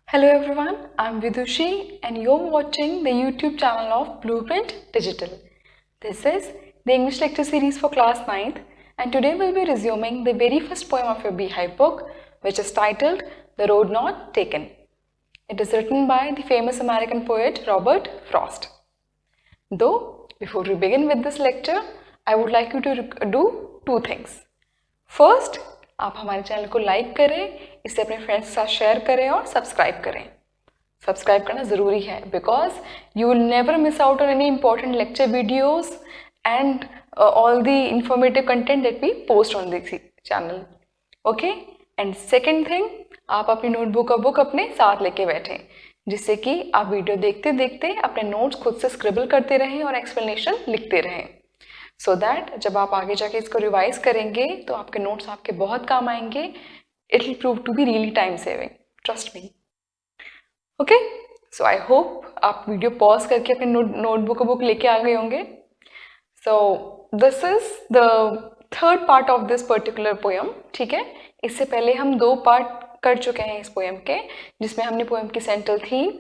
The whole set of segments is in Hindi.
Hello everyone, I'm Vidushi and you're watching the YouTube channel of Blueprint Digital. This is the English lecture series for class 9th and today we'll be resuming the very first poem of your Beehive book, which is titled The Road Not Taken. It is written by the famous American poet Robert Frost. Though, before we begin with this lecture, I would like you to do two things. First, आप हमारे चैनल को लाइक करें, इसे अपने फ्रेंड्स के साथ शेयर करें और सब्सक्राइब करें. सब्सक्राइब करना ज़रूरी है because you will never miss out on any important lecture videos and all the informative content that we post on this channel. Okay. And second thing, आप अपनी नोटबुक का बुक अपने साथ लेके बैठें जिससे कि आप वीडियो देखते देखते अपने नोट्स खुद से स्क्रिबल करते रहें और एक्सप्लेनेशन लिखते रहें. सो दैट जब आप आगे जाके इसको रिवाइज करेंगे तो आपके नोट्स आपके बहुत काम आएंगे. It will prove to be really time saving, trust me. Okay. So I hope आप वीडियो पॉज करके अपने नोटबुक का बुक लेके आ गए होंगे. So this is the third part of this particular poem. ठीक है. इससे पहले हम दो पार्ट कर चुके हैं इस पोएम के, जिसमें हमने पोएम की central theme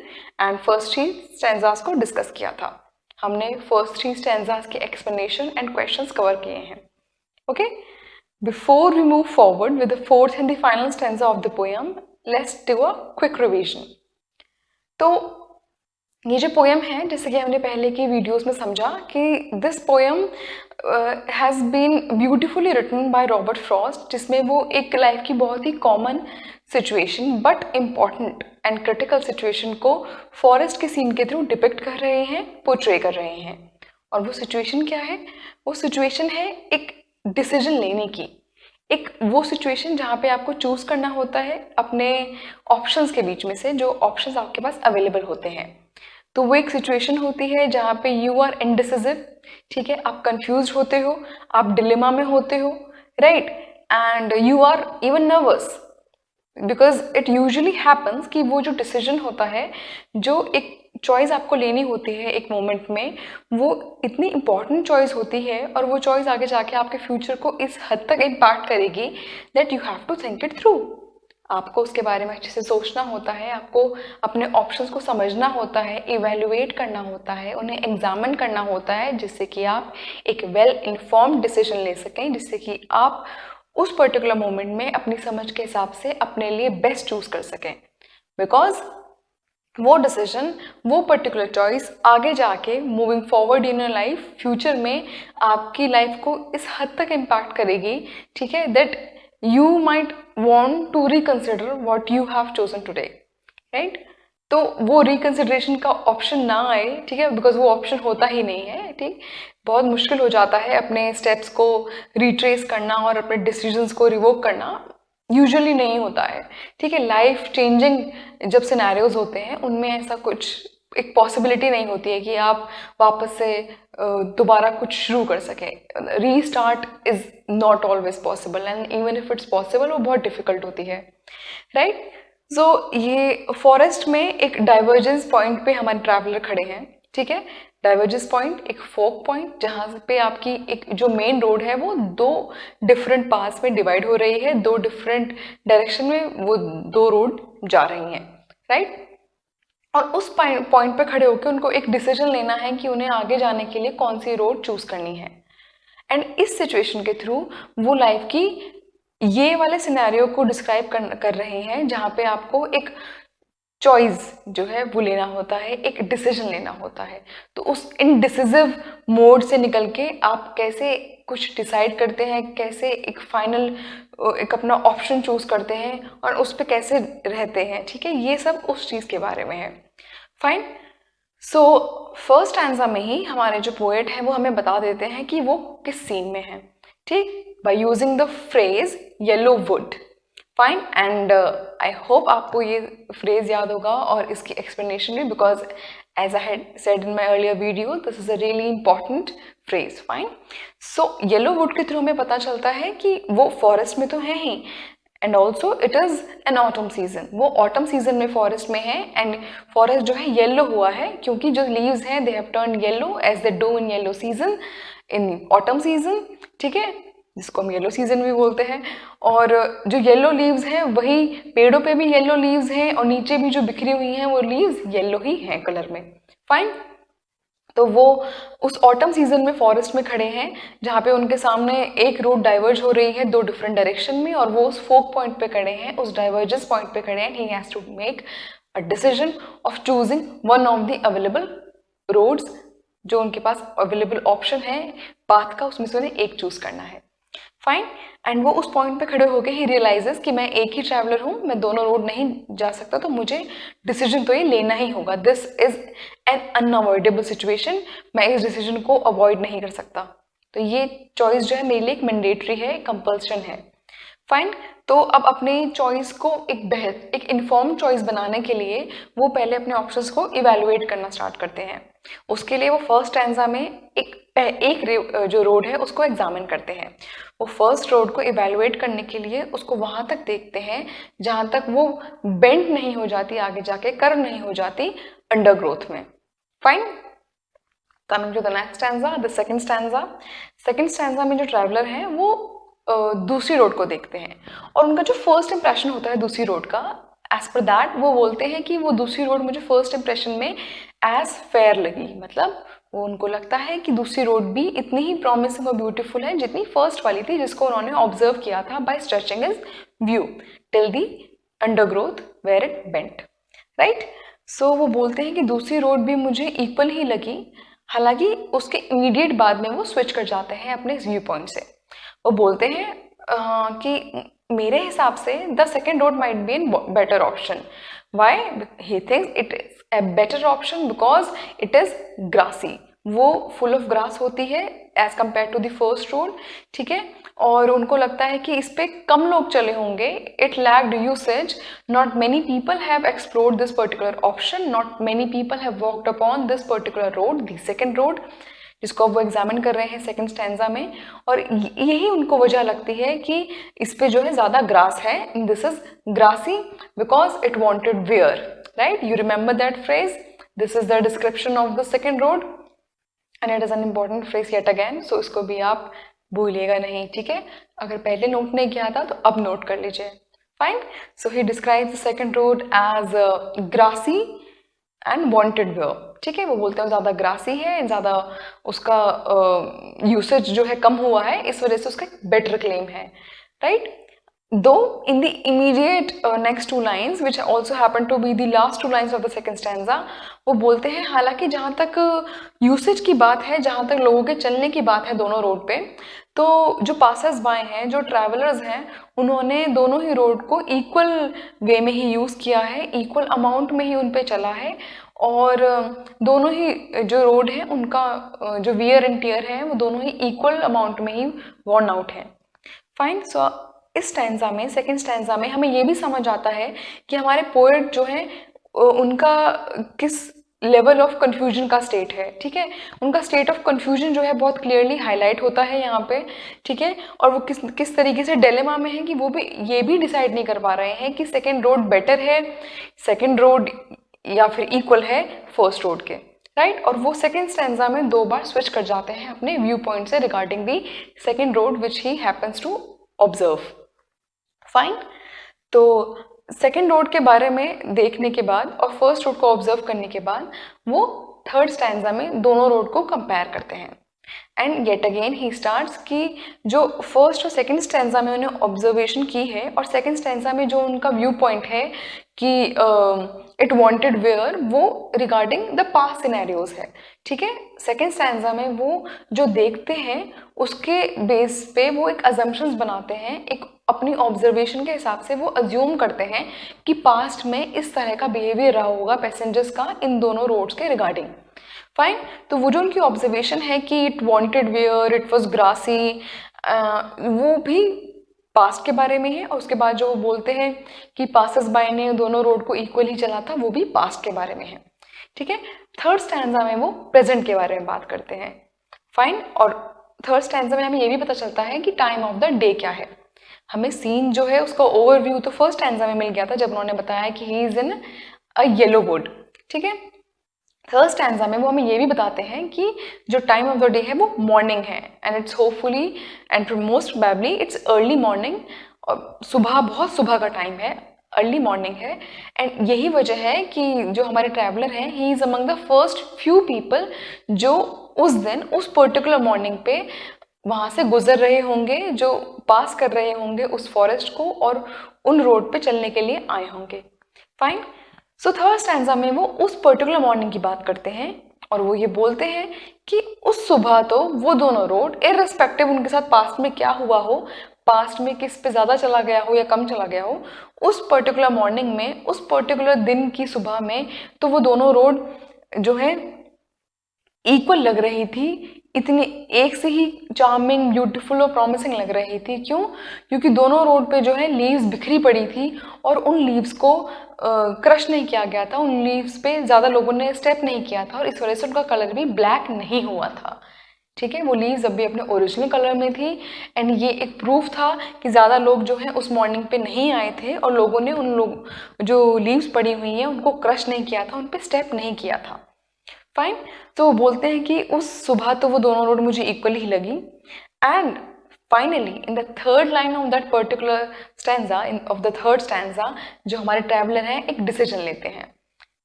and first 3 stanzas को डिस्कस किया था. हमने फर्स्ट 3 स्टैंजास के एक्सप्लेनेशन एंड क्वेश्चंस कवर किए हैं. Okay. Before we move forward with the fourth and the final stanza of the poem, let's do a quick revision. तो ये जो पोएम है, जैसे कि हमने पहले की वीडियोस में समझा कि this poem has been beautifully written by Robert Frost, जिसमें वो एक लाइफ की बहुत ही common situation but important and critical situation को फॉरेस्ट के सीन के थ्रू डिपिक्ट कर रहे हैं, पोर्ट्रे कर रहे हैं. और वो सिचुएशन क्या है? वो सिचुएशन है एक डिसीजन लेने की, एक वो सिचुएशन जहाँ पे आपको चूज करना होता है अपने ऑप्शंस के बीच में से, जो ऑप्शंस आपके पास अवेलेबल होते हैं. तो वो एक सिचुएशन होती है जहाँ पे यू आर इनडिसिसिव. ठीक है. आप कंफ्यूज होते हो, आप डिलेमा में होते हो, right. And you are even nervous because it usually happens कि वो जो डिसीजन होता है, जो एक चॉइस आपको लेनी होती है एक मोमेंट में, वो इतनी इंपॉर्टेंट चॉइस होती है और वो चॉइस आगे जाके आपके फ्यूचर को इस हद तक इम्पैक्ट करेगी that you have to think it through. आपको उसके बारे में अच्छे से सोचना होता है, आपको अपने ऑप्शंस को समझना होता है, इवेल्युएट करना होता है, उन्हें एग्जामिन करना होता है, जिससे कि आप एक वेल इन्फॉर्म्ड डिसीजन ले सकें, जिससे कि आप उस पर्टिकुलर मोमेंट में अपनी समझ के हिसाब से अपने लिए बेस्ट चूज कर सकें. बिकॉज वो डिसीजन, वो पर्टिकुलर चॉइस आगे जाके moving forward in your life, future में आपकी लाइफ को इस हद तक इम्पैक्ट करेगी, ठीक है, that you might want to reconsider what you have chosen today, right? तो वो रिकन्सिडरेशन का ऑप्शन ना आए, ठीक है, बिकॉज वो ऑप्शन होता ही नहीं है. ठीक. बहुत मुश्किल हो जाता है अपने स्टेप्स को रिट्रेस करना और अपने डिसीजंस को रिवोक करना. यूजुअली नहीं होता है. ठीक है. लाइफ चेंजिंग जब सिनेरियोज होते हैं उनमें ऐसा कुछ एक पॉसिबिलिटी नहीं होती है कि आप वापस से दोबारा कुछ शुरू कर सकें. Restart is not always possible and even if it's possible वो बहुत डिफिकल्ट होती है, राइट. सो ये फॉरेस्ट में एक डाइवर्जेंस पॉइंट पे हमारे ट्रैवलर खड़े हैं. ठीक है. डाइवर्जेंस पॉइंट एक फोक पॉइंट जहाँ पे आपकी एक जो मेन रोड है वो 2 डिफरेंट पार्ट्स में डिवाइड हो रही है, 2 डिफरेंट डायरेक्शन में वो 2 रोड जा रही हैं, राइट. और उस पॉइंट पे खड़े होकर उनको एक डिसीजन लेना है कि उन्हें आगे जाने के लिए कौन सी रोड चूज करनी है. एंड इस सिचुएशन के थ्रू वो लाइफ की ये वाले सिनेरियो को डिस्क्राइब कर रहे हैं जहाँ पे आपको एक चॉइस जो है वो लेना होता है, एक डिसीजन लेना होता है. तो उस इनडिसिसिव मोड से निकल के आप कैसे कुछ डिसाइड करते हैं, कैसे एक फाइनल एक अपना ऑप्शन चूज करते हैं और उस पर कैसे रहते हैं. ठीक है. ये सब उस चीज़ के बारे में है. फाइन. सो फर्स्ट आंसर में ही हमारे जो पोएट हैं वो हमें बता देते हैं कि वो किस सीन में है. ठीक. By using the phrase yellow wood. Fine. And I hope आपको ये फ्रेज याद होगा और इसकी एक्सप्लेनेशन भी, because as I had said in my earlier video this is a really important phrase. Fine. So yellow wood के थ्रू हमें पता चलता है कि वो फॉरेस्ट में तो है ही, and also it is an autumn season. वो ऑटम सीजन में फॉरेस्ट में है एंड फॉरेस्ट जो है येलो हुआ है क्योंकि जो लीव्स हैं they have turn yellow as they do in yellow season in autumn season. ठीक है. जिसको हम येलो सीजन भी बोलते हैं। और जो येलो लीव्स हैं वही पेड़ों पे भी येलो लीव्स हैं और नीचे भी जो बिखरी हुई हैं वो लीव्स येलो ही हैं कलर में। फाइन। तो वो उस ऑटम सीजन में फॉरेस्ट में खड़े हैं जहाँ पे उनके सामने एक रोड डाइवर्ज हो रही है 2 डिफरेंट डायरेक्शन में, और वो उस फोक पॉइंट पे खड़े हैं, उस डाइवर्जेंस पॉइंट पे खड़े हैं। He has to make a decision of choosing one of the available roads, जो उनके पास अवेलेबल ऑप्शन है पाथ का, उसमें से उन्हें एक चूज करना है। फाइन। एंड वो उस पॉइंट पे खड़े होकर ही रियलाइजेस कि मैं एक ही ट्रैवलर हूँ, मैं दोनों रोड नहीं जा सकता, तो मुझे डिसीजन तो ये लेना ही होगा। This is an unavoidable situation, मैं इस डिसीजन को अवॉइड नहीं कर सकता। तो ये चॉइस जो है मेरे लिए एक मैंडेटरी है, कंपल्सन है। फाइन। तो अब अपनी चॉइस को एक इन्फॉर्म चॉइस बनाने के लिए वो पहले अपने ऑप्शंस को इवेलुएट करना स्टार्ट करते हैं। उसके लिए वो फर्स्ट स्टैंजा में एक जो रोड है उसको एग्जामिन करते हैं। वो फर्स्ट रोड को इवेलुएट करने के लिए उसको वहां तक देखते हैं जहां तक वो बेंड नहीं हो जाती, आगे जाके कर्व नहीं हो जाती अंडर ग्रोथ में। Fine. Coming to the next stanza, the second stanza. Second stanza में जो ट्रैवलर हैं वो दूसरी रोड को देखते हैं और उनका जो फर्स्ट इंप्रेशन होता है दूसरी रोड का, एज पर दैट वो बोलते हैं कि वो दूसरी रोड मुझे फर्स्ट इंप्रेशन में एज फेयर लगी। मतलब वो उनको लगता है कि दूसरी रोड भी इतनी ही प्रॉमिसिंग और ब्यूटीफुल है जितनी फर्स्ट वाली थी, जिसको उन्होंने ऑब्जर्व किया था by stretching his view till the undergrowth where it bent. Right. So वो बोलते हैं कि दूसरी रोड भी मुझे इक्वल ही लगी, हालांकि उसके इमीडिएट बाद में वो स्विच कर जाते हैं अपने व्यू पॉइंट से। वो बोलते हैं कि मेरे हिसाब से the second road might be an better option. Why? He thinks it is a better option because it is grassy, वो फुल ऑफ ग्रास होती है as compare to the first road. ठीक है। और उनको लगता है कि इस पे कम लोग चले होंगे, it lacked usage, not many people have explored this particular option, not many people have walked upon this particular road, the second road, जिसको अब वो एग्जामिन कर रहे हैं सेकंड स्टैंजा में। और यही उनको वजह लगती है कि इस पे जो है ज़्यादा ग्रास है, this is grassy because it wanted wear. Right, you remember that phrase, this is the description of the second road and it is an important phrase yet again, so इसको भी आप भूलिएगा नहीं। ठीक है, अगर पहले नोट नहीं किया था तो अब नोट कर लीजिए। Fine. So he describes the second road as grassy and wanted wear. ठीक है, वो बोलते हैं ज़्यादा ग्रासी है, ज़्यादा उसका यूसेज जो है कम हुआ है, इस वजह से उसका बेटर क्लेम है। Right. Though in the immediate next two lines which also happen to be the last two lines of the second stanza, वो बोलते हैं हालांकि जहाँ तक यूसेज की बात है, जहाँ तक लोगों के चलने की बात है दोनों रोड पे, तो जो पासर्स बाय हैं, जो ट्रैवलर्स हैं, उन्होंने दोनों ही रोड को इक्वल वे में ही यूज़ किया है, इक्वल अमाउंट में ही उन पे चला है, और दोनों ही जो रोड है उनका जो वियर एंड टियर है वो दोनों ही इक्वल अमाउंट में ही वॉर्न आउट है। फाइन। सो इस स्टैंजा में, सेकेंड स्टैंजा में हमें ये भी समझ आता है कि हमारे पोएट जो है उनका किस लेवल ऑफ कन्फ्यूजन का स्टेट है। ठीक है, उनका स्टेट ऑफ कन्फ्यूजन जो है बहुत क्लियरली हाईलाइट होता है यहाँ पे। ठीक है, और वो किस तरीके से डिलेमा में है कि वो भी ये भी डिसाइड नहीं कर पा रहे हैं कि सेकेंड रोड बेटर है, सेकेंड रोड या फिर इक्वल है फर्स्ट रोड के। राइट। और वो सेकेंड स्टैंजा में 2 बार स्विच कर जाते हैं अपने व्यू पॉइंट से regarding the second road which he happens to observe. Fine. तो सेकेंड रोड के बारे में देखने के बाद और फर्स्ट रोड को ऑब्जर्व करने के बाद वो थर्ड स्टैंजा में दोनों रोड को कंपेयर करते हैं। And yet again he starts कि जो फर्स्ट और सेकेंड स्टैंजा में उन्हें ऑब्जर्वेशन की है और सेकेंड स्टैंजा में जो उनका व्यू पॉइंट है कि इट वांटेड वेयर, वो रिगार्डिंग द पास्ट सिनेरियोज है। ठीक है, सेकेंड स्टैंजा में वो जो देखते हैं उसके बेस पे वो एक अजम्पशंस बनाते हैं, एक अपनी ऑब्जर्वेशन के हिसाब से वो अज्यूम करते हैं कि पास्ट में इस तरह का बिहेवियर रहा होगा पैसेंजर्स का इन दोनों रोड्स के रिगार्डिंग। फाइन। तो वो जो उनकी ऑब्जर्वेशन है कि it wanted wear, it was grassy, वो भी पास्ट के बारे में है, और उसके बाद जो वो बोलते हैं कि पासर्स बाय ने दोनों रोड को इक्वल ही चला था, वो भी पास्ट के बारे में है। ठीक है, थर्ड स्टैंजा में वो प्रेजेंट के बारे में बात करते हैं। फाइन। और थर्ड स्टैंजा में हमें ये भी पता चलता है कि टाइम ऑफ द डे क्या है। हमें सीन जो है उसका ओवरव्यू तो फर्स्ट स्टैंजा में मिल गया था जब उन्होंने बताया कि he is in a yellow would. ठीक है, थर्ड स्टैंजा में वो हमें ये भी बताते हैं कि जो टाइम ऑफ द डे है वो मॉर्निंग है, and it's hopefully and most probably it's early morning, और सुबह, बहुत सुबह का टाइम है, अर्ली मॉर्निंग है। एंड यही वजह है कि जो हमारे ट्रैवलर हैं, he is among the first few people जो उस दिन, उस पर्टिकुलर मॉर्निंग पे वहाँ से गुजर रहे होंगे, जो पास कर रहे होंगे उस फॉरेस्ट को और उन रोड पे चलने के लिए आए होंगे। फाइन। सो थर्ड स्टैंजा में वो उस पर्टिकुलर मॉर्निंग की बात करते हैं और वो ये बोलते हैं कि उस सुबह तो वो दोनों रोड, इररिस्पेक्टिव उनके साथ पास्ट में क्या हुआ हो, पास्ट में किस पे ज़्यादा चला गया हो या कम चला गया हो, उस पर्टिकुलर मॉर्निंग में, उस पर्टिकुलर दिन की सुबह में तो वो दोनों रोड जो है इक्वल लग रही थी, इतनी एक से ही चार्मिंग, ब्यूटीफुल और प्रॉमिसिंग लग रही थी। क्यों? क्योंकि दोनों रोड पे जो है लीव्स बिखरी पड़ी थी और उन लीव्स को क्रश नहीं किया गया था, उन लीव्स पे ज़्यादा लोगों ने स्टेप नहीं किया था और इस वजह से उनका कलर भी ब्लैक नहीं हुआ था। ठीक है, वो लीव्स अभी अपने ओरिजिनल कलर में थी। एंड ये एक प्रूफ था कि ज़्यादा लोग जो है उस मॉर्निंग पे नहीं आए थे और लोगों ने उन लोग जो लीव्स पड़ी हुई हैं उनको क्रश नहीं किया था, उन पर स्टेप नहीं किया था। फाइन। तो वो बोलते हैं कि उस सुबह तो वो दोनों रोड मुझे इक्वल ही लगी। And finally in the third line of that particular stanza, of the third stanza, जो हमारे ट्रैवलर हैं एक डिसीजन लेते हैं,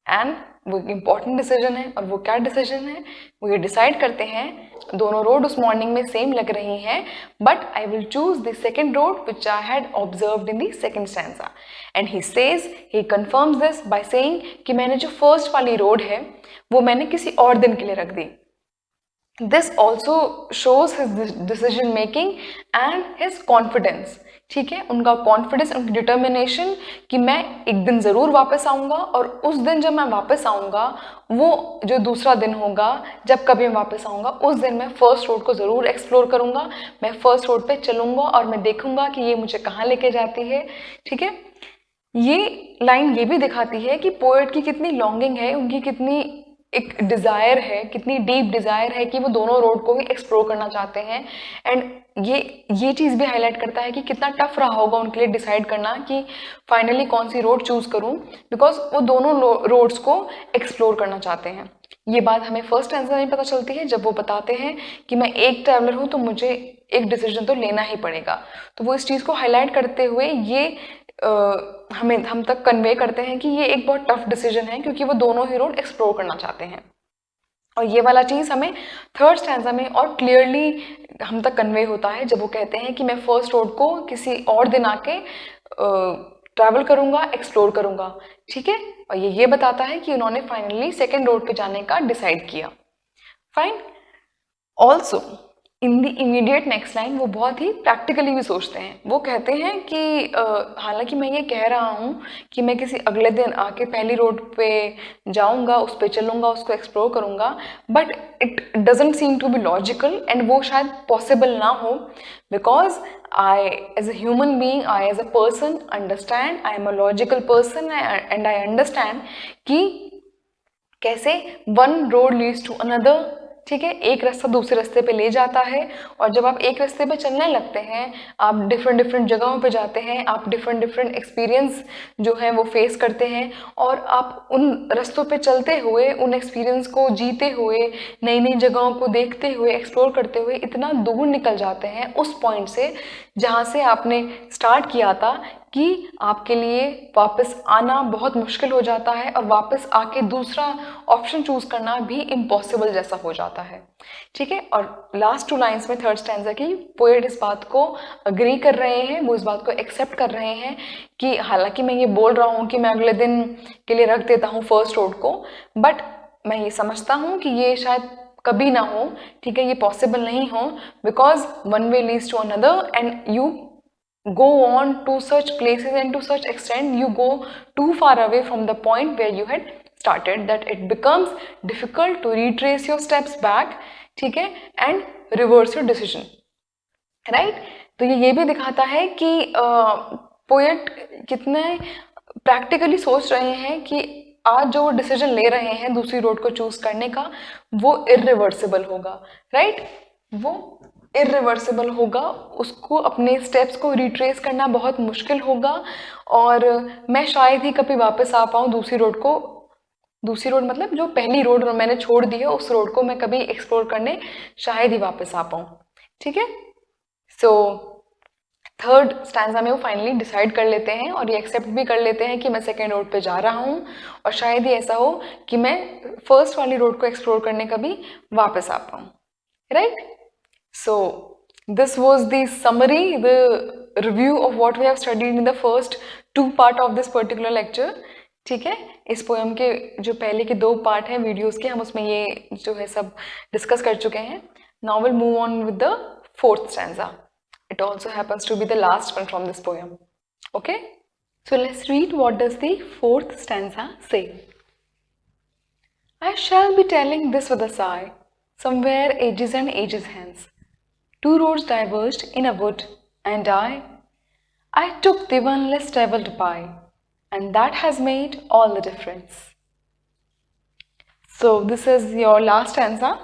एंड वो इम्पॉर्टेंट डिसीजन है। और वो क्या डिसीजन है? वो ये डिसाइड करते हैं, दोनों रोड उस मॉर्निंग में सेम लग रही हैं, but I will choose the second road which I had observed in the second stanza. And he says, he confirms this by saying कि मैंने जो फर्स्ट वाली रोड है वो मैंने किसी और दिन के लिए रख दी। This also shows his decision making and his confidence. ठीक है, उनका कॉन्फिडेंस, उनकी डिटर्मिनेशन कि मैं एक दिन ज़रूर वापस आऊँगा और उस दिन जब मैं वापस आऊँगा, वो जो दूसरा दिन होगा जब कभी मैं वापस आऊँगा, उस दिन मैं फर्स्ट रोड को ज़रूर एक्सप्लोर करूँगा, मैं फर्स्ट रोड पे चलूँगा और मैं देखूँगा कि ये मुझे कहाँ लेके जाती है। ठीक है, ये लाइन ये भी दिखाती है कि पोएट की कितनी लॉन्गिंग है, उनकी कितनी एक डिज़ायर है, कितनी डीप डिज़ायर है कि वो दोनों रोड को ही एक्सप्लोर करना चाहते हैं। एंड ये चीज़ भी हाईलाइट करता है कि कितना टफ रहा होगा उनके लिए डिसाइड करना कि फाइनली कौन सी रोड चूज़ करूं, बिकॉज वो दोनों रोड्स को एक्सप्लोर करना चाहते हैं। ये बात हमें फर्स्ट आंसर में पता चलती है जब वो बताते हैं कि मैं एक ट्रैवलर हूँ तो मुझे एक डिसीजन तो लेना ही पड़ेगा। तो वो इस चीज़ को हाईलाइट करते हुए ये हम तक कन्वे करते हैं कि ये एक बहुत टफ डिसीजन है, क्योंकि वो दोनों ही रोड एक्सप्लोर करना चाहते हैं। और ये वाला चीज़ हमें थर्ड स्टैंजा में और क्लियरली हम तक कन्वे होता है जब वो कहते हैं कि मैं फर्स्ट रोड को किसी और दिन आके ट्रैवल करूँगा, एक्सप्लोर करूँगा। ठीक है, और ये बताता है कि उन्होंने फाइनली सेकेंड रोड पे जाने का डिसाइड किया। Fine. Also in the immediate next line वो बहुत ही प्रैक्टिकली भी सोचते हैं। वो कहते हैं कि हालांकि मैं ये कह रहा हूँ कि मैं किसी अगले दिन आके पहली रोड पे जाऊँगा, उस पर चलूँगा, उसको एक्सप्लोर करूँगा, but it doesn't seem to be logical, and वो शायद पॉसिबल ना हो, because I as a human being, I as a person understand, I am a logical person and I understand कि कैसे one road leads to another. ठीक है, एक रास्ता दूसरे रास्ते पे ले जाता है, और जब आप एक रास्ते पे चलने लगते हैं, आप डिफरेंट जगहों पे जाते हैं, आप डिफरेंट एक्सपीरियंस जो है वो फेस करते हैं, और आप उन रास्तों पे चलते हुए, उन एक्सपीरियंस को जीते हुए, नई जगहों को देखते हुए, एक्सप्लोर करते हुए इतना दूर निकल जाते हैं उस पॉइंट से जहाँ से आपने स्टार्ट किया था, कि आपके लिए वापस आना बहुत मुश्किल हो जाता है और वापस आके दूसरा ऑप्शन चूज करना भी इम्पॉसिबल जैसा हो जाता है। ठीक है, और लास्ट 2 लाइन्स में थर्ड स्टैंजा की पोएट इस बात को अग्री कर रहे हैं, वो इस बात को एक्सेप्ट कर रहे हैं कि हालांकि मैं ये बोल रहा हूँ कि मैं अगले दिन के लिए रख देता हूँ फर्स्ट रोड को, बट मैं ये समझता हूँ कि ये शायद कभी ना हो। ठीक है, ये पॉसिबल नहीं हो, because one way leads to another and you go on to such places and to such extent you go too far away from the point where you had started that it becomes difficult to retrace your steps back. ठीक है, and reverse your decision, right? तो ये भी दिखाता है कि पोएट कितने प्रैक्टिकली सोच रहे हैं कि आज जो डिसीजन ले रहे हैं दूसरी रोड को चूज करने का, वो इरिवर्सिबल होगा, राइट? वो इरिवर्सिबल होगा, उसको अपने स्टेप्स को रिट्रेस करना बहुत मुश्किल होगा, और मैं शायद ही कभी वापस आ पाऊँ दूसरी रोड को दूसरी रोड मतलब जो पहली रोड मैंने छोड़ दी है उस रोड को मैं कभी एक्सप्लोर करने शायद ही वापस आ पाऊँ, ठीक है। सो थर्ड स्टैंजा में वो फाइनली डिसाइड कर लेते हैं और ये एक्सेप्ट भी कर लेते हैं कि मैं सेकेंड रोड पे जा रहा हूँ और शायद ही ऐसा हो कि मैं फर्स्ट वाली रोड को एक्सप्लोर करने कभी वापस आ पाऊँ, right. So this was the summary, the review of what we have studied in the first 2 part of this particular lecture, ठीक है। इस पोएम के जो पहले के 2 पार्ट हैं वीडियोस के, हम उसमें ये जो है सब डिस्कस कर चुके हैं। Now will move on with the fourth stanza. It also happens to be the last one from this poem. Okay? So let's read what does the fourth stanza say. I shall be telling this with a sigh, somewhere ages and ages hence. 2 roads diverged in a wood, and I took the one less traveled by, and that has made all the difference. So this is your last stanza.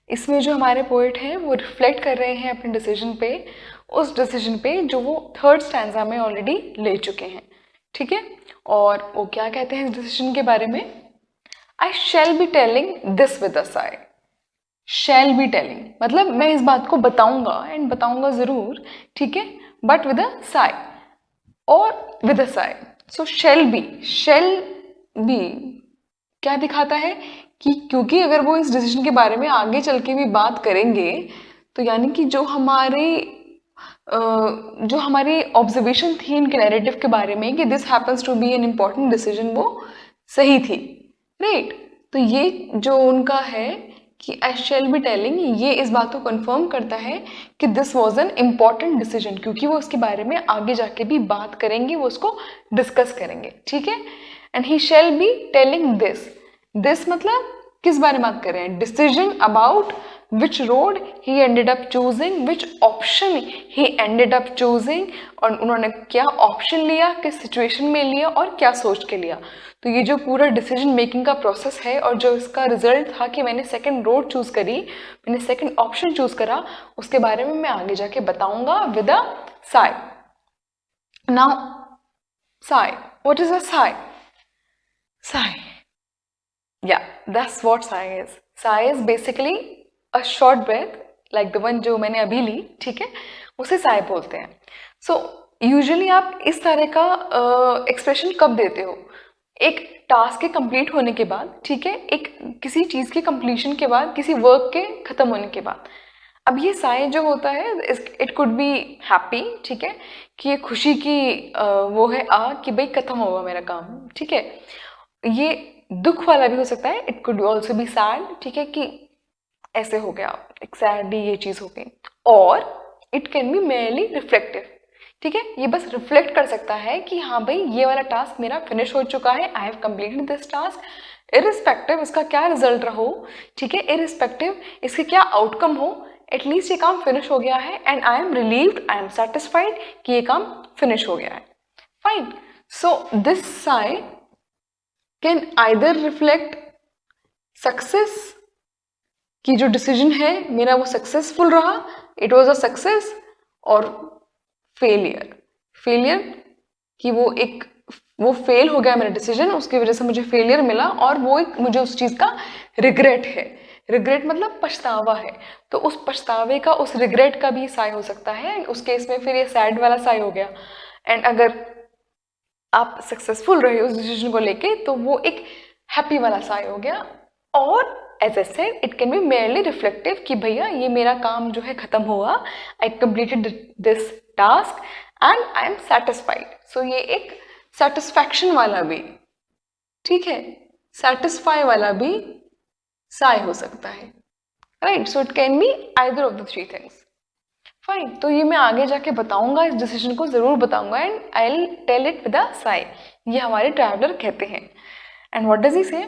इसमें जो हमारे पोइट हैं वो रिफ्लेक्ट कर रहे हैं अपने डिसीजन पे, उस डिसीजन पे जो वो थर्ड स्टैंजा में ऑलरेडी ले चुके हैं, ठीक है। और वो क्या कहते हैं इस डिसीजन के बारे में, I shall be telling this with a sigh. Shall be telling मतलब मैं इस बात को बताऊंगा, एंड बताऊंगा जरूर, ठीक है, बट विद अ साई और with a Sai. So shall be क्या दिखाता है कि क्योंकि अगर वो इस डिसीजन के बारे में आगे चल के भी बात करेंगे तो यानी कि जो हमारी ऑब्जर्वेशन थी इनके नैरेटिव के बारे में कि this happens to be an important decision, वो सही थी, राइट। तो ये जो उनका है कि आई शैल बी टेलिंग, ये इस बात को कंफर्म करता है कि this was an important decision, क्योंकि वो उसके बारे में आगे जाके भी बात करेंगे, वो उसको डिस्कस करेंगे, ठीक है। And he shell be telling this मतलब किस बारे में बात कर रहे हैं, decision about which road he ended up choosing, which option he ended up choosing, और उन्होंने क्या ऑप्शन लिया, किस सिचुएशन में लिया और क्या सोच के लिया। तो ये जो पूरा डिसीजन मेकिंग का प्रोसेस है और जो इसका रिजल्ट था कि मैंने सेकंड रोड चूज करी, मैंने सेकंड ऑप्शन चूज करा, उसके बारे में मैं आगे जाके बताऊंगा with a Sai. Now Sai, what is a Sai? Sai, yeah, that's what sigh is. Sigh is basically a short breath like the one जो मैंने अभी ली, ठीक है, उसे sigh बोलते हैं. So usually आप इस तरह का एक्सप्रेशन कब देते हो, एक टास्क के कंप्लीट होने के बाद, ठीक है, एक किसी चीज़ के कंप्लीशन के बाद, किसी वर्क के खत्म होने के बाद. अब ये साय जो होता है इट कुड बी हैप्पी, ठीक है, कि ये खुशी की वो है कि भाई खत्म होगा मेरा काम, ठीक है. ये दुख वाला भी हो सकता है, it could also be sad, ठीक है, कि ऐसे हो गया, एक सैडली ये चीज़ हो गई. और it can be merely reflective, ठीक है, ये बस रिफ्लेक्ट कर सकता है कि हाँ भाई ये वाला टास्क मेरा फिनिश हो चुका है, I have completed this task, irrespective इसका क्या रिजल्ट रहो, ठीक है, इरिस्पेक्टिव इसके क्या आउटकम हो, एटलीस्ट ये काम फिनिश हो गया है and I M relieved, I am satisfied कि ये काम फिनिश हो गया है. Fine. So this Sai can either reflect success, कि जो डिसीजन है मेरा वो सक्सेसफुल रहा, इट वॉज अ सक्सेस, और फेलियर कि वो फेल हो गया मेरा डिसीजन, उसकी वजह से मुझे फेलियर मिला और वो एक मुझे उस चीज़ का रिग्रेट है. रिग्रेट मतलब पछतावा है, तो उस पछतावे का, उस रिग्रेट का भी साय हो सकता है. उस केस में फिर ये सैड वाला साय हो गया. एंड अगर आप सक्सेसफुल रहे उस डिसीजन को लेके तो वो एक हैप्पी वाला साय हो गया. और as I said it can be merely reflective कि भैया ये मेरा काम जो है खत्म हुआ, I completed this task and I am satisfied. So ये एक सेटिस्फैक्शन वाला भी, ठीक है, सेटिस्फाई वाला भी साय हो सकता है, right. So it can be either of the 3 things. Fine. तो ये मैं आगे जाके बताऊंगा, इस डिसीजन को जरूर बताऊंगा, and I will tell it with a sigh, ये हमारे ट्रैवलर कहते हैं. एंड व्हाट डज ही से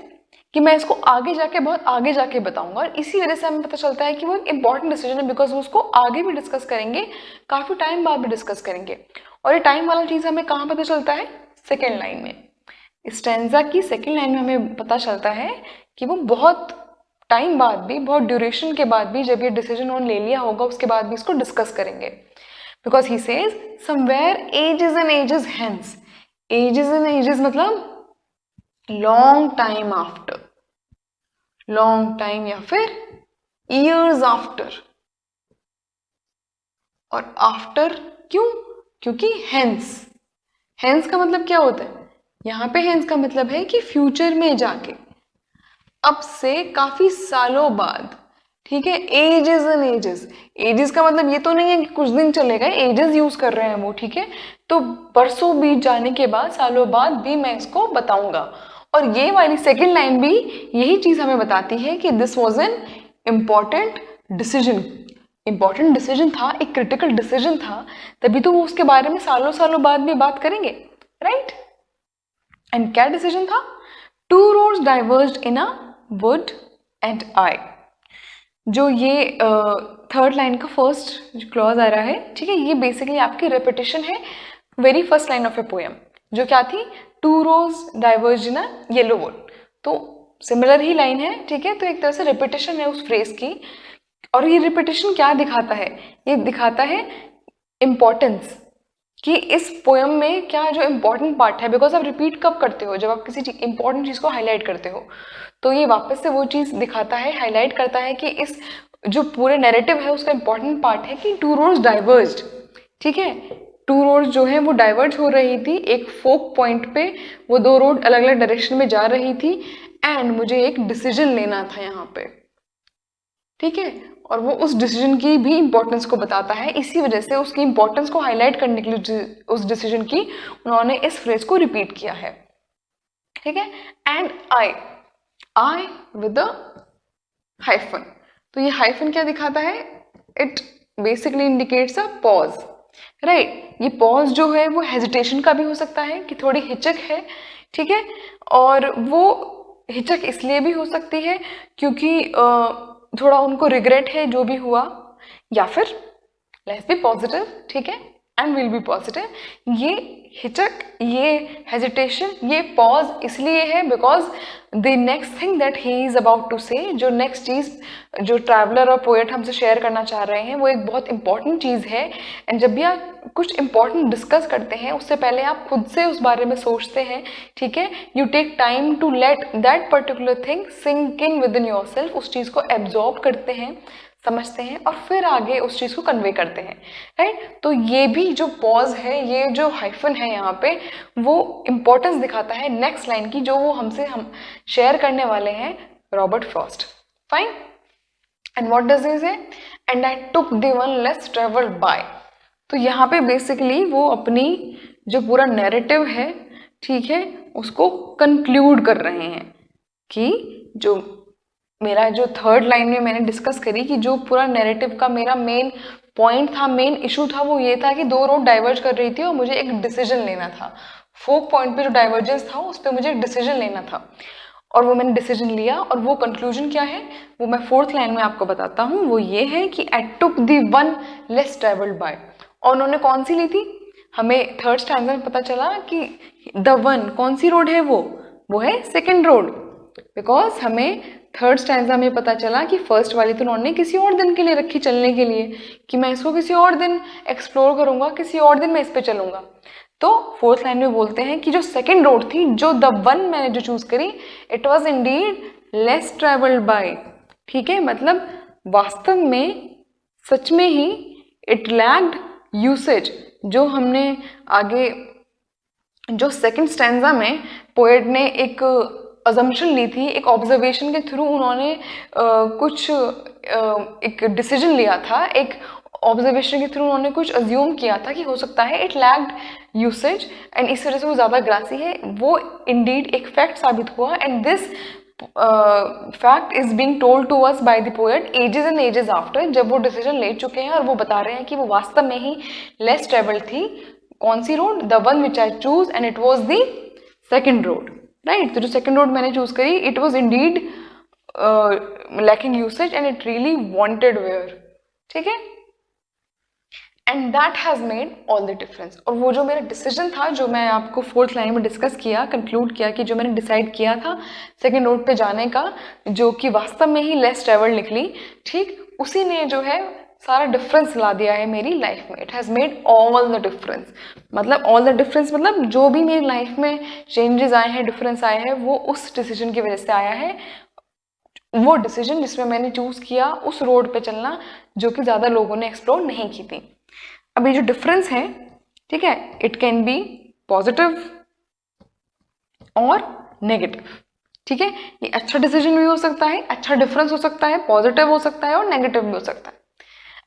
कि मैं इसको आगे जाके, बहुत आगे जाके बताऊंगा, और इसी वजह से हमें पता चलता है कि वो एक इंपॉर्टेंट डिसीजन है, बिकॉज वो उसको आगे भी डिस्कस करेंगे, काफ़ी टाइम बाद भी डिस्कस करेंगे. और ये टाइम वाला चीज़ हमें कहाँ पता चलता है, सेकेंड लाइन में. स्टैंजा की सेकेंड लाइन में हमें पता चलता है कि वो बहुत टाइम बाद भी, बहुत ड्यूरेशन के बाद भी, जब ये डिसीजन उन्होंने ले लिया होगा उसके बाद भी इसको डिस्कस करेंगे. Because he says somewhere ages and ages hence. Ages and ages मतलब long time after, long time या फिर ईयर्स आफ्टर। और आफ्टर क्यों? क्योंकि हेंस, हेंस का मतलब क्या होता है? यहाँ पे हेंस का मतलब है कि फ्यूचर में जाके, अब से काफी सालों बाद, ठीक है। एजेस एंड एजेस, एजेस का मतलब ये तो नहीं है कि कुछ दिन चलेगा, एजेस यूज कर रहे हैं वो, ठीक है। तो बरसों बीत जाने के बाद, सालों बाद भी मैं इसको बताऊंगा। और ये वाली सेकेंड लाइन भी यही चीज हमें बताती है कि this was an important decision, important decision था, एक क्रिटिकल डिसीजन था, तभी तो वो उसके बारे में सालों सालों बाद भी बात करेंगे, राइट। एंड क्या डिसीजन था? Two roads diverged in a wood and I. जो ये थर्ड लाइन का फर्स्ट क्लॉज आ रहा है, ठीक है, ये बेसिकली आपकी रेपिटेशन है very first line of a poem, जो क्या थी? Two roads diverge in a yellow wood. तो सिमिलर ही लाइन है, ठीक है। तो एक तरह से रेपिटेशन है उस फ्रेज की। और ये रिपीटेशन क्या दिखाता है? ये दिखाता है इम्पोर्टेंस, कि इस पोएम में क्या जो इम्पोर्टेंट पार्ट है। बिकॉज आप रिपीट कब करते हो? जब आप किसी इंपॉर्टेंट चीज को हाईलाइट करते हो। तो ये वापस से वो चीज दिखाता है, हाईलाइट करता है कि इस जो पूरे नैरेटिव है उसका इंपॉर्टेंट पार्ट है कि टू रोड्स डाइवर्ज्ड, ठीक है। टू रोड्स जो है वो डाइवर्ज हो रही थी एक फोक पॉइंट पे, वो दो रोड अलग अलग डायरेक्शन में जा रही थी, एंड मुझे एक डिसीजन लेना था यहाँ पे, ठीक है। और वो उस डिसीजन की भी इंपॉर्टेंस को बताता है, इसी वजह से उसकी इंपॉर्टेंस को हाईलाइट करने के लिए उस डिसीजन की उन्होंने इस फ्रेज को रिपीट किया है, ठीक है। And I with hyphen. तो ये हाइफन क्या दिखाता है? It basically indicates a pause, right. ये पॉज जो है वो हेजिटेशन का भी हो सकता है, कि थोड़ी हिचक है, ठीक है। और वो हिचक इसलिए भी हो सकती है क्योंकि थोड़ा उनको रिग्रेट है जो भी हुआ, या फिर लेट्स बी पॉजिटिव, ठीक है, एंड विल बी पॉजिटिव। ये हिचक, ये हेजिटेशन, ये पॉज इसलिए है because the next thing that he is about to say, जो नेक्स्ट चीज जो ट्रैवलर और पोएट हमसे शेयर करना चाह रहे हैं वो एक बहुत इंपॉर्टेंट चीज है। एंड जब भी आप कुछ इंपॉर्टेंट डिस्कस करते हैं उससे पहले आप खुद से उस बारे में सोचते हैं, ठीक है। You take time to let that particular thing sink in within yourself, उस चीज को एब्जॉर्ब करते हैं, समझते हैं, और फिर आगे उस चीज को कन्वे करते हैं, राइट। तो ये भी जो पॉज है, ये जो हाइफन है यहाँ पे, वो इंपॉर्टेंस दिखाता है नेक्स्ट लाइन की, जो वो हम शेयर करने वाले हैं, Robert Frost. Fine. And what does he say? And I took the one less travelled by. तो यहाँ पे बेसिकली वो अपनी जो पूरा नैरेटिव है, ठीक है, उसको कंक्लूड कर रहे हैं कि जो मेरा जो थर्ड लाइन में मैंने डिस्कस करी कि जो पूरा नैरेटिव का मेरा मेन पॉइंट था, मेन इशू था, वो ये था कि दो रोड डाइवर्ज कर रही थी और मुझे एक डिसीजन लेना था। फोक पॉइंट पे जो डाइवर्जेंस था उस पर मुझे एक डिसीजन लेना था, और वो मैंने डिसीजन लिया। और वो कंक्लूजन क्या है वो मैं फोर्थ लाइन में आपको बताता हूँ। वो ये है कि I took the one less travelled by. और उन्होंने कौन सी ली थी? हमें थर्ड स्टैंडर्ड में पता चला कि द वन कौन सी रोड है, वो है सेकेंड रोड। बिकॉज हमें थर्ड स्टैंजा में पता चला कि फर्स्ट वाली तो उन्होंने किसी और दिन के लिए रखी, चलने के लिए, कि मैं इसको किसी और दिन एक्सप्लोर करूंगा, किसी और दिन मैं इस पे चलूंगा। तो फोर्थ लाइन में बोलते हैं कि जो सेकेंड रोड थी, जो द वन मैंने जो चूज करी, it was Indeed less travelled bye, ठीक है। मतलब वास्तव में, सच में ही, इट लैग्ड यूसेज। जो हमने आगे जो सेकेंड स्टैंजा में पोएट ने एक अजम्पशन ली थी, एक ऑब्जर्वेशन के थ्रू उन्होंने कुछ एक डिसीजन लिया था, एक ऑब्जर्वेशन के थ्रू उन्होंने कुछ अज्यूम किया था कि हो सकता है इट लैग्ड यूसेज, एंड इस वजह से वो ज़्यादा ग्रासी है। वो इंडीड एक फैक्ट साबित हुआ, and this fact is being told to us by the poet ages and ages after, जब वो डिसीजन ले चुके हैं और वो बता रहे हैं कि वो वास्तव में ही लेस ट्रेवल्ड थी। कौन सी road? The one which I chose, and it was the second road, right. तो जो सेकेंड रोड मैंने चूज करी, it was indeed lacking usage and it really wanted wear, ठीक है। And that has made all the difference. और वो जो मेरा डिसीजन था, जो मैं आपको फोर्थ लाइन में डिस्कस किया, कंक्लूड किया, कि जो मैंने डिसाइड किया था सेकेंड रोड पे जाने का, जो कि वास्तव में ही लेस ट्रेवल्ड निकली, ठीक, उसी ने जो है सारा डिफरेंस ला दिया है मेरी लाइफ में. It has made all the difference. मतलब ऑल द डिफरेंस मतलब जो भी मेरी लाइफ में चेंजेस आए हैं, डिफरेंस आए हैं, वो उस डिसीजन की वजह से आया है. वो डिसीजन जिसमें मैंने चूज किया उस रोड पे चलना जो कि ज़्यादा लोगों ने एक्सप्लोर नहीं की थी. अभी जो डिफरेंस है, ठीक है, इट कैन बी पॉजिटिव और नेगेटिव. ठीक है, ये अच्छा डिसीजन भी हो सकता है, अच्छा डिफरेंस हो सकता है, पॉजिटिव हो सकता है और नेगेटिव भी हो सकता है.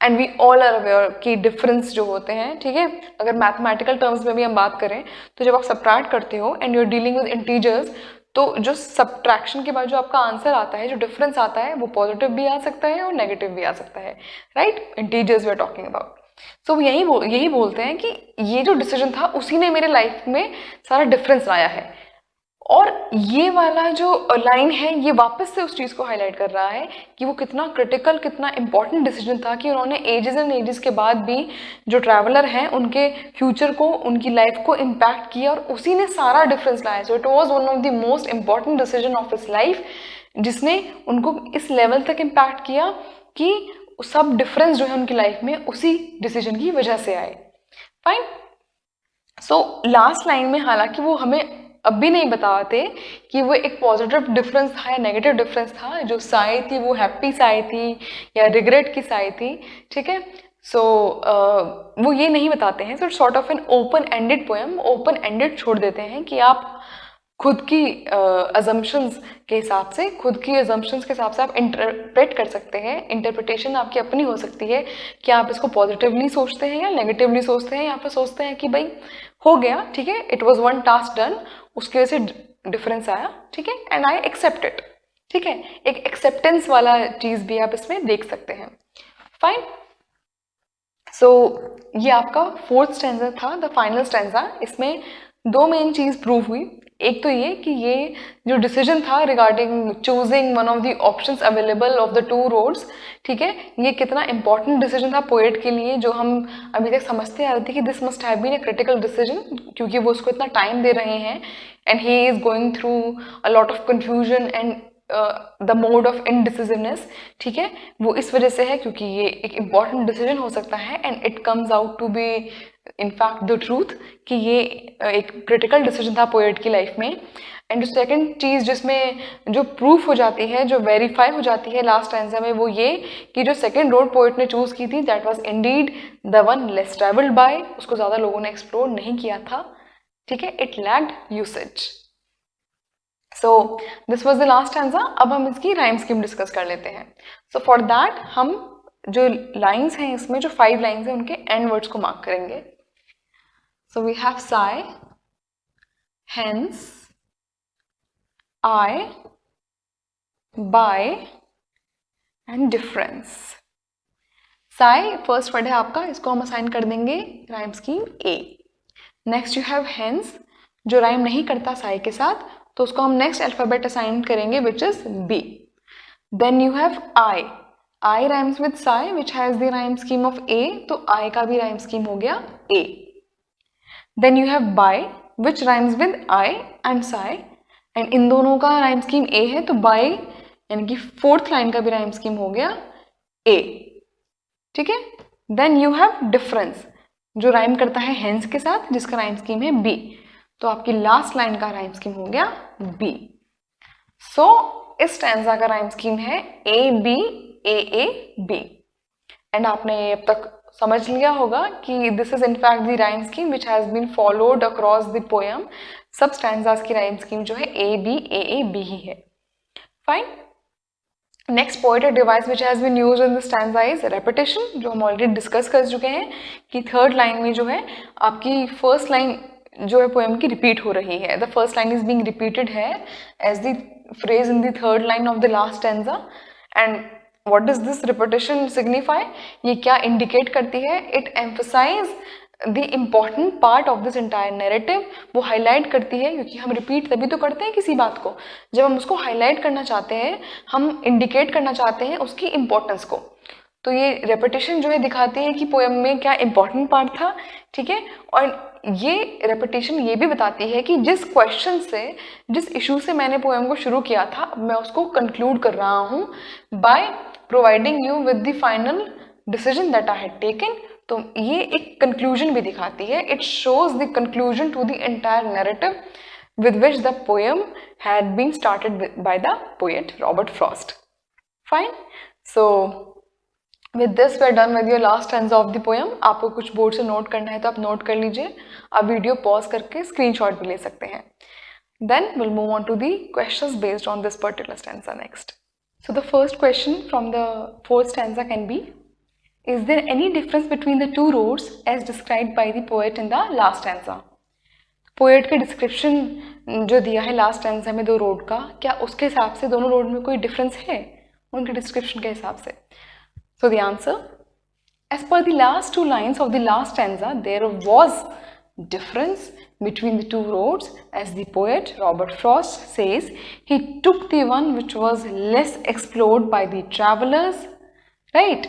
And we all are aware कि डिफरेंस जो होते हैं, ठीक है, अगर मैथमेटिकल टर्म्स में भी हम बात करें तो जब आप सब्ट्रैक्ट करते हो and you are dealing with integers, तो जो सब्ट्रैक्शन के बाद जो आपका आंसर आता है, जो डिफरेंस आता है, वो पॉजिटिव भी आ सकता है और नेगेटिव भी आ सकता है. Right, integers we are talking about. So यही बोलते हैं कि ये जो डिसीजन था उसी ने मेरे लाइफ में सारा डिफरेंस लाया है. और ये वाला जो लाइन है ये वापस से उस चीज़ को हाईलाइट कर रहा है कि वो कितना क्रिटिकल, कितना इंपॉर्टेंट डिसीजन था कि उन्होंने एजेस एंड एजेस के बाद भी जो ट्रैवलर हैं उनके फ्यूचर को, उनकी लाइफ को इम्पैक्ट किया और उसी ने सारा डिफरेंस लाया. So it was one of the most important decision of his life, जिसने उनको इस लेवल तक इम्पैक्ट किया कि सब डिफरेंस जो है उनकी लाइफ में उसी डिसीजन की वजह से आए. फाइन. सो लास्ट लाइन में हालांकि वो हमें अब भी नहीं बताते कि वो एक पॉजिटिव डिफरेंस था या नेगेटिव डिफरेंस था, जो साई थी वो हैप्पी साई थी या रिग्रेट की साई थी. ठीक है, सो वो ये नहीं बताते हैं. So sort of an open ended poem, open ended छोड़ देते हैं कि आप खुद की अजम्पशंस के हिसाब से, आप इंटरप्रेट कर सकते हैं. इंटरप्रिटेशन आपकी अपनी हो सकती है कि आप इसको पॉजिटिवली सोचते हैं या नेगेटिवली सोचते हैं, या फिर सोचते हैं कि भाई हो गया, ठीक है, it was one task done, उसकी वजह से डिफरेंस आया, ठीक है, एंड आई एक्सेप्ट इट. ठीक है, एक एक्सेप्टेंस वाला चीज भी आप इसमें देख सकते हैं. फाइन. सो ये आपका फोर्थ स्टैंजा था, द फाइनल स्टैंजा. इसमें दो मेन चीज प्रूव हुई. एक तो ये कि ये जो डिसीजन था regarding choosing one of the options available of the two roads, ठीक है, ये कितना इंपॉर्टेंट डिसीजन था पोएट के लिए, जो हम अभी तक समझते आ रहे थे कि this must have been a critical decision, क्योंकि वो उसको इतना टाइम दे रहे हैं and he is going through a lot of confusion and the mode of indecisiveness. ठीक है, वो इस वजह से है क्योंकि ये एक इम्पॉर्टेंट डिसीजन हो सकता है and it comes out to be in fact the truth कि ये एक क्रिटिकल डिसीजन था पोएट की लाइफ में. एंड सेकेंड चीज़ जिसमें जो प्रूफ हो जाती है, जो वेरीफाई हो जाती है लास्ट आंसर में, वो ये कि जो सेकेंड रोड पोएट ने चूज की थी that was Indeed the one less travelled bye, उसको ज़्यादा लोगों ने एक्सप्लोर नहीं किया था. ठीक है, it lacked usage. So this was the last stanza. अब हम इसकी राइम स्कीम डिस्कस कर लेते हैं. सो फॉर दैट हम जो लाइन्स हैं इसमें, जो 5 लाइन्स हैं, उनके एंड वर्ड्स को मार्क करेंगे. So we have sigh, hence, I, by and difference. Sigh first word है आपका, इसको हम असाइन कर देंगे rhyme scheme A. Next you have hence, जो राइम नहीं करता साई के साथ, तो उसको हम नेक्स्ट अल्फाबेट असाइन करेंगे which is B. Then you have I. I rhymes with sigh which has the rhyme scheme of A, तो आई का भी राइम स्कीम हो गया A. Then you have by which rhymes with I and sigh, and इन दोनों का राइम स्कीम ए है, तो बाय यानी कि फोर्थ लाइन का भी राइम स्कीम हो गया ए. ठीक है. देन यू हैव डिफरेंस, जो राइम करता है हेंस के साथ, जिसका राइम स्कीम है बी, तो आपकी लास्ट लाइन का राइम स्कीम हो गया बी. सो इस स्टैंजा का राइम स्कीम है A B A A B. And आपने अब तक समझ लिया होगा कि this is in fact the rhyme scheme which has been followed across the poem. सब स्टैंजास की राइम स्कीम जो है ए बी ही है. Fine. Next poetic device which has been used in the stanza is repetition, जो हम ऑलरेडी डिस्कस कर चुके हैं कि थर्ड लाइन में जो है आपकी फर्स्ट लाइन जो है पोएम की रिपीट हो रही है. The first line is being repeated है as the phrase in the third line of the last stanza. And what does this repetition signify, ये क्या इंडिकेट करती है? It emphasize the important part of this entire narrative. वो हाईलाइट करती है, क्योंकि हम रिपीट तभी तो करते हैं किसी बात को जब हम उसको हाईलाइट करना चाहते हैं, हम इंडिकेट करना चाहते हैं उसकी इम्पोर्टेंस को. तो ये रेपिटेशन जो है दिखाती है कि पोएम में क्या इम्पोर्टेंट पार्ट था. ठीक है, और ये रेपिटेशन ये भी बताती है कि जिस क्वेश्चन से, जिस इशू से मैंने पोएम को शुरू किया था, मैं उसको कंक्लूड कर रहा हूँ by providing you with the final decision that I had taken. तो ये एक conclusion भी दिखाती है. It shows the conclusion to the entire narrative with which the poem had been started by the poet Robert Frost. Fine. So with this we are done with your last stanza of the poem. आपको कुछ बोर्ड से नोट करना है तो आप नोट कर लीजिए. आप वीडियो पॉज करके स्क्रीनशॉट भी ले सकते हैं. Then we'll move on to the questions based on this particular stanza next. So the first question from the fourth stanza can be, is there any difference between the two roads as described by the poet in the last stanza? Poet के डिस्क्रिप्शन जो दिया है लास्ट stanza में दो रोड का, क्या उसके हिसाब से दोनों रोड में कोई डिफरेंस है उनके डिस्क्रिप्शन के हिसाब से? So the answer, as per the last two lines of the last stanza, there was difference between the two roads, as the poet Robert Frost says, he took the one which was less explored by the travelers, right?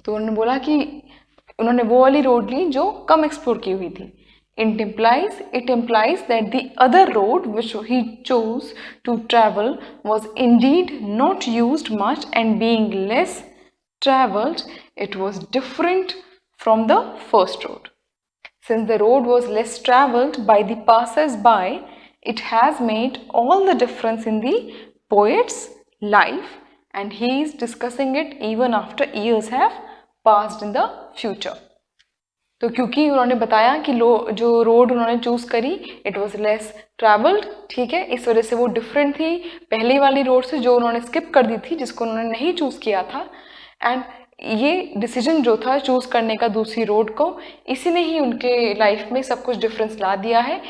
तो उन्होंने बोला कि उन्होंने वो वाली रोड ली जो कम एक्सप्लोर की हुई थी. It implies that the other road which he chose to travel was indeed not used much, and being less traveled, it was different from the first road. Since the road was less traveled by the passers-by, it has made all the difference in the poet's life, and he is discussing it even after years have passed in the future. तो क्योंकि उन्होंने बताया कि जो रोड उन्होंने चूज करी इट वॉज लेस ट्रैवल्ड, ठीक है, इस वजह से वो डिफरेंट थी पहली वाली रोड से जो उन्होंने स्किप कर दी थी, जिसको उन्होंने नहीं चूज किया था. एंड ये डिसीजन जो था चूज करने का दूसरी रोड को, इसी ने ही उनके लाइफ में सब कुछ डिफरेंस ला दिया है.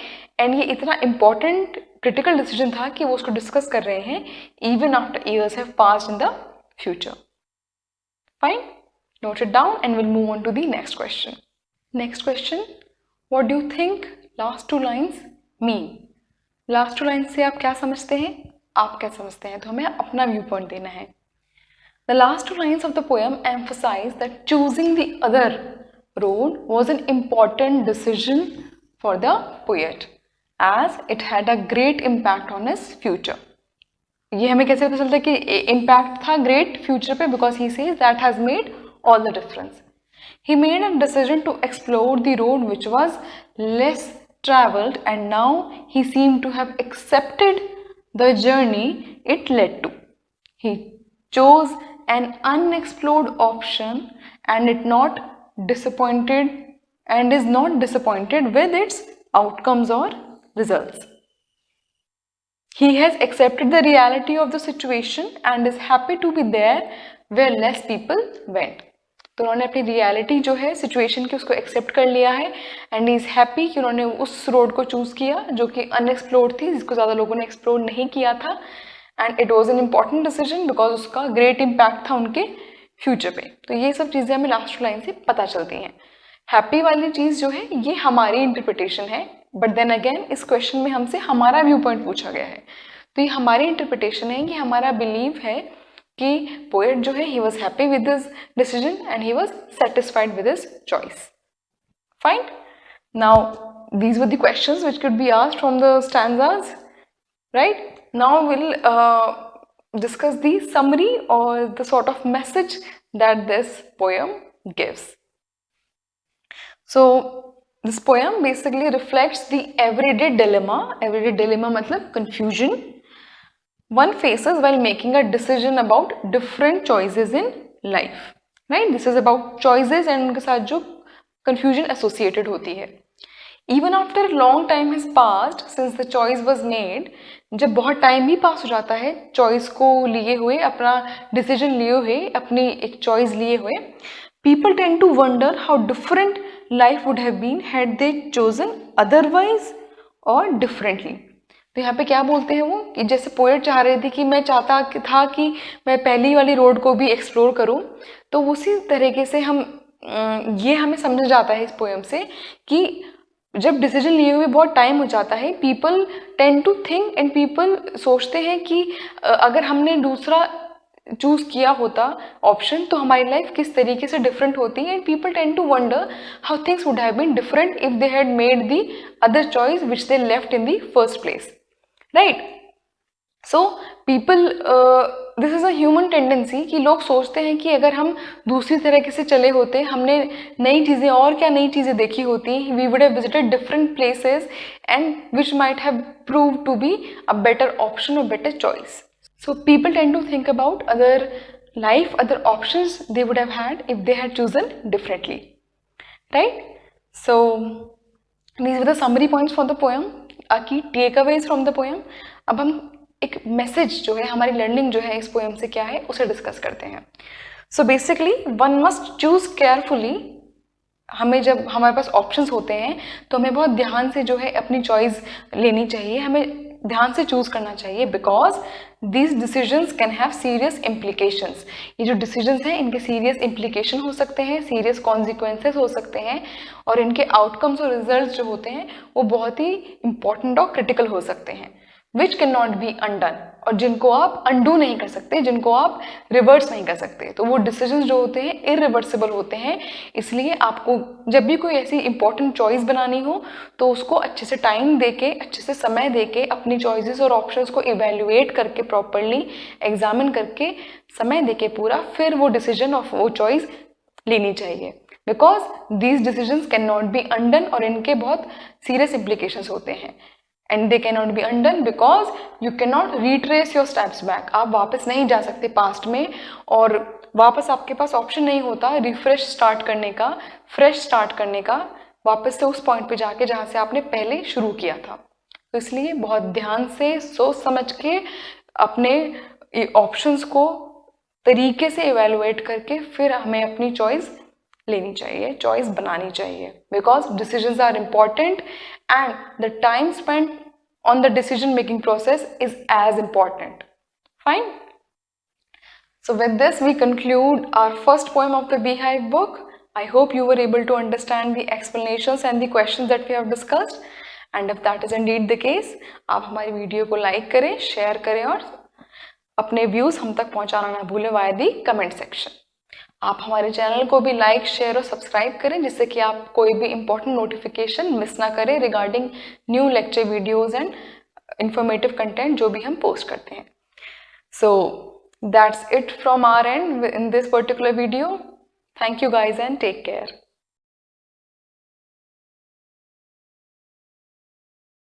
एंड ये इतना इम्पॉर्टेंट क्रिटिकल डिसीजन था कि वो उसको डिस्कस कर रहे हैं even after years have passed in the future. Fine, note it down and will move on to the next question. Next question, what do you think last two lines mean? Last two lines से आप क्या समझते हैं, आप क्या समझते हैं, तो हमें अपना व्यू पॉइंट देना है. The last two lines of the poem emphasize that choosing the other road was an important decision for the poet, as it had a great impact on his future. ये हमें कैसे पता चलता है कि impact था great future पे, because he says that has made all the difference. He made a decision to explore the road which was less traveled, and now he seemed to have accepted the journey it led to. He chose an unexplored option and is not disappointed with its outcomes or results. He has accepted the reality of the situation and is happy to be there where less people went. तो उन्होंने अपनी रियलिटी जो है सिचुएशन की उसको एक्सेप्ट कर लिया है, एंड इज़ हैप्पी कि उन्होंने उस रोड को चूज़ किया जो कि अनएक्सप्लोर्ड थी, जिसको ज़्यादा लोगों ने एक्सप्लोर नहीं किया था. And it was an important decision because उसका ग्रेट इम्पैक्ट था उनके फ्यूचर पे. तो ये सब चीज़ें हमें लास्ट लाइन से पता चलती हैं. हैप्पी वाली चीज़ जो है ये हमारी इंटरप्रिटेशन है, बट देन अगेन इस क्वेश्चन में हमसे हमारा व्यू पॉइंट पूछा गया है, तो ये हमारी इंटरप्रिटेशन है, ये हमारा बिलीव है कि पोएट जो है he was happy with his decision and he was satisfied with his choice. Fine. Now these were the questions which could be asked from the stanzas, right? Now we'll discuss the summary or the sort of message that this poem gives. So this poem basically reflects the everyday dilemma. Everyday dilemma मतलब confusion one faces while making a decision about different choices in life, right? This is about choices and उनके साथ जो confusion associated होती है. Even after a long time has passed since the choice was made, जब बहुत टाइम भी पास हो जाता है चॉइस को लिए हुए, अपना डिसीजन लिए हुए, अपनी एक चॉइस लिए हुए, people tend to wonder how different life would have been had they chosen otherwise or differently. तो यहाँ पे क्या बोलते हैं वो कि जैसे पोएट चाह रही थी कि मैं चाहता था कि मैं पहली वाली रोड को भी एक्सप्लोर करूँ, तो उसी तरीके से ये हमें समझ जाता है इस पोएम से कि जब डिसीजन लिए हुए बहुत टाइम हो जाता है, people tend to think and people सोचते हैं कि अगर हमने दूसरा चूज किया होता ऑप्शन तो हमारी लाइफ किस तरीके से डिफरेंट होती है. And people tend to wonder how things would have been different if they had made the other choice which they left in the first place, right? So people, this is a human tendency कि लोग सोचते हैं कि अगर हम दूसरी तरीके से चले होते, हमने नई चीज़ें और क्या नई चीज़ें देखी होती, we would have visited different places and which might have prove to be a better option और better choice. So people tend to think about other life, other options they would have had if they had chosen differently, right? So these were the summary points for the poem, key takeaways from the poem. अब हम एक मैसेज जो है, हमारी लर्निंग जो है इस पोएम से क्या है उसे डिस्कस करते हैं. So basically one must choose carefully. हमें जब हमारे पास ऑप्शंस होते हैं तो हमें बहुत ध्यान से जो है अपनी चॉइस लेनी चाहिए, हमें ध्यान से चूज करना चाहिए, because these decisions can have serious implications. ये जो डिसीजंस हैं इनके सीरियस इम्प्लीकेशन हो सकते हैं, सीरियस कॉन्सिक्वेंसेस हो सकते हैं, और इनके आउटकम्स और रिजल्ट्स जो होते हैं वो बहुत ही इंपॉर्टेंट और क्रिटिकल हो सकते हैं, which can not be undone, और जिनको आप अनडू नहीं कर सकते, जिनको आप रिवर्स नहीं कर सकते. तो वो डिसीजंस जो होते हैं इरिवर्सिबल होते हैं. इसलिए आपको जब भी कोई ऐसी इंपॉर्टेंट चॉइस बनानी हो तो उसको अच्छे से टाइम देके, अच्छे से समय देके, अपनी चॉइसेस और ऑप्शंस को इवेल्युएट करके, प्रॉपरली एग्जामिन करके, समय देके पूरा, फिर वो डिसीजन और वो चॉइस लेनी चाहिए, because these decisions can not be undone, और इनके बहुत सीरियस इम्प्लीकेशंस होते हैं. And they cannot be undone because you cannot retrace your steps back. आप वापस नहीं जा सकते पास्ट में, और वापस आपके पास ऑप्शन नहीं होता रिफ्रेश स्टार्ट करने का, फ्रेश स्टार्ट करने का, वापस से उस पॉइंट पे जाके जहाँ से आपने पहले शुरू किया था. तो इसलिए बहुत ध्यान से सोच समझ के अपने ऑप्शंस को तरीके से इवेलुएट करके फिर हमें अपनी चॉइस लेनी चाहिए, चॉइस बनानी चाहिए, because decisions are important and the time spent on the decision making process is as important. Fine. So with this we conclude our first poem of the Beehive book. I hope you were able to understand the explanations and the questions that we have discussed, and if that is indeed the case, आप हमारी वीडियो को लाइक करें, शेयर करें और अपने व्यूज हम तक पहुंचाना ना भूलें वाया दी कमेंट सेक्शन. आप हमारे चैनल को भी लाइक, शेयर और सब्सक्राइब करें, जिससे कि आप कोई भी इंपॉर्टेंट नोटिफिकेशन मिस ना करें regarding new lecture videos and informative content जो भी हम पोस्ट करते हैं. So that's it from our end in this particular video. Thank you guys and take care.